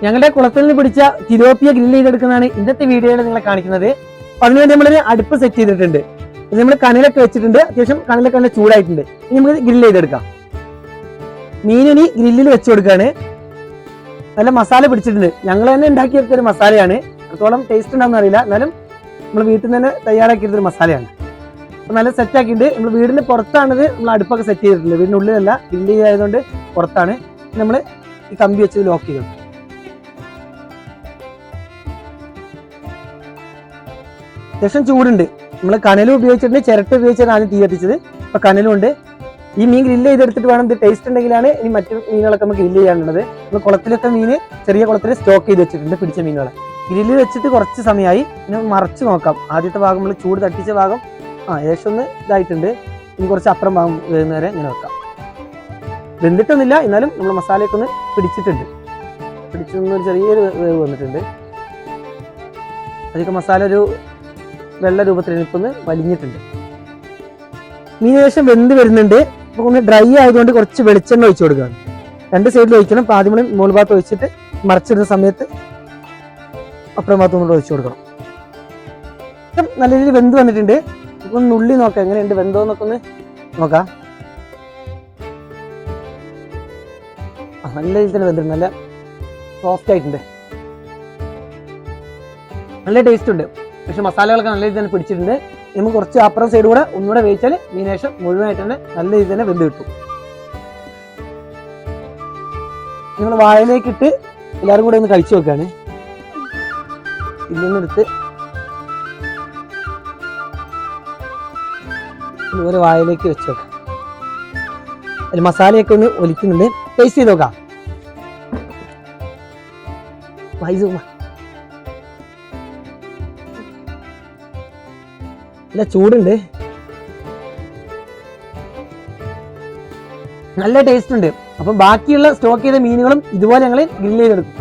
ഞങ്ങളുടെ കുളത്തിൽ നിന്ന് പിടിച്ച തിലോപ്പിയ ഗ്രില്ല് ചെയ്തെടുക്കുന്നതാണ് ഇന്നത്തെ വീഡിയോയിൽ നിങ്ങളെ കാണിക്കുന്നത്. അപ്പൊ അതിനുവേണ്ടി നമ്മളൊരു അടുപ്പ് സെറ്റ് ചെയ്തിട്ടുണ്ട്. ഇത് നമ്മൾ കനലൊക്കെ വെച്ചിട്ടുണ്ട്. അത്യാവശ്യം കനലൊക്കെ നല്ല ചൂടായിട്ടുണ്ട്. ഇനി നമുക്ക് ഗ്രില്ല് ചെയ്തെടുക്കാം. മീനിനി ഗ്രില്ലിൽ വെച്ച് കൊടുക്കുകയാണ്. നല്ല മസാല പിടിച്ചിട്ടുണ്ട്. ഞങ്ങൾ തന്നെ ഉണ്ടാക്കിയെടുത്തൊരു മസാലയാണ്. അത്രത്തോളം ടേസ്റ്റ് ഉണ്ടാകുന്ന അറിയില്ല, എന്നാലും നമ്മൾ വീട്ടിൽ നിന്ന് തന്നെ തയ്യാറാക്കിയെടുത്തൊരു മസാലയാണ്. അപ്പോൾ നല്ല സെറ്റ് ആക്കിയിട്ടുണ്ട്. നമ്മൾ വീടിന്റെ പുറത്താണിത് നമ്മൾ അടുപ്പൊക്കെ സെറ്റ് ചെയ്തിട്ടുണ്ട്. വീടിനുള്ളിലല്ല, ഗ്രില്ല് ചെയ്തായതുകൊണ്ട് പുറത്താണ്. നമ്മൾ ഈ കമ്പി വെച്ച് ലോക്ക് ചെയ്തു. അത്യാവശ്യം ചൂടുണ്ട്. നമ്മൾ കനലും ഉപയോഗിച്ചിട്ടുണ്ട്, ചിരട്ട ഉപയോഗിച്ചാണ് ആദ്യം തീ കത്തിച്ചത്. ഇപ്പൊ കനലും ഉണ്ട്. ഈ മീൻ ഗ്രില്ല് ചെയ്തെടുത്തിട്ട് വേണം ഇത് ടേസ്റ്റ് ഉണ്ടെങ്കിലാണ് ഇനി മറ്റു മീനുകളൊക്കെ നമുക്ക് ഗ്രില്ല് ചെയ്യാനുള്ളത്. നമ്മൾ കുളത്തിലൊക്കെ മീൻ ചെറിയ കുളത്തിൽ സ്റ്റോക്ക് ചെയ്ത് വെച്ചിട്ടുണ്ട്, പിടിച്ച മീനുകളെ. ഗ്രില്ല് വെച്ചിട്ട് കുറച്ച് സമയമായി. ഇനി മറച്ച് നോക്കാം. ആദ്യത്തെ ഭാഗം നമ്മൾ ചൂട് തട്ടിച്ച ഭാഗം ഏകദേശം ഒന്ന് ഇതായിട്ടുണ്ട്. ഇനി കുറച്ച് അപ്പുറം ഭാഗം വരുന്നവരെ ഇങ്ങനെ വെക്കാം. വെന്തിട്ടൊന്നുമില്ല, എന്നാലും നമ്മൾ മസാലയൊക്കെ ഒന്ന് പിടിച്ചിട്ടുണ്ട്. പിടിച്ചൊന്നൊരു ചെറിയൊരു വേവ് വന്നിട്ടുണ്ട്. അതൊക്കെ മസാല ഒരു വെള്ള രൂപത്തിൽ ഇപ്പൊ ഒന്ന് വലിഞ്ഞിട്ടുണ്ട്. മീൻ ഏകദേശം വെന്ത് വരുന്നുണ്ട്. അപ്പൊ ഒന്ന് ഡ്രൈ ആയതുകൊണ്ട് കുറച്ച് വെളിച്ചെണ്ണ ഒഴിച്ചു കൊടുക്കുകയാണ്. രണ്ട് സൈഡിൽ ഒഴിക്കണം. അപ്പൊ ആദ്യം മുകൾ ഭാഗത്ത് ഒഴിച്ചിട്ട് മറിച്ചിടുന്ന സമയത്ത് അപ്പുറം ഭാഗത്ത് ഒന്നുകൂടെ ഒഴിച്ചു കൊടുക്കണം. നല്ല രീതിയിൽ വെന്ത് വന്നിട്ടുണ്ട്. ഇപ്പൊ നുള്ളി നോക്കാം എങ്ങനെയുണ്ട്, വെന്തോന്നൊക്കെ ഒന്ന് നോക്കാം. നല്ല രീതിയിൽ തന്നെ വെന്തിട്ടുണ്ട്. നല്ല സോഫ്റ്റ് ആയിട്ടുണ്ട്. നല്ല ടേസ്റ്റ് ഉണ്ട്. പക്ഷെ മസാലകളൊക്കെ നല്ല രീതിയിൽ തന്നെ പിടിച്ചിട്ടുണ്ട്. നമുക്ക് കുറച്ച് അപ്പുറം സൈഡ് കൂടെ ഒന്നുകൂടെ വേവിച്ചാൽ മീനേഷം മുഴുവനായിട്ട് തന്നെ നല്ല രീതിയിൽ തന്നെ വെന്ത് കിട്ടും. നിങ്ങൾ വായലേക്കിട്ട് എല്ലാവരും കൂടെ ഒന്ന് കഴിച്ചു നോക്കുകയാണ്. ഇതിൽ ഇതുപോലെ വായലേക്ക് വെച്ച് നോക്കാം. അതിൽ മസാലയൊക്കെ ഒന്ന് ഒലിക്കുന്നുണ്ട്. ടേസ്റ്റ് ചെയ്ത് നോക്കാം. നല്ല ചൂടുണ്ട്, നല്ല ടേസ്റ്റ് ഉണ്ട്. അപ്പം ബാക്കിയുള്ള സ്റ്റോക്ക് ചെയ്ത മീനുകളും ഇതുപോലെ ഞങ്ങൾ ഗ്രില്ല് ചെയ്തെടുക്കും.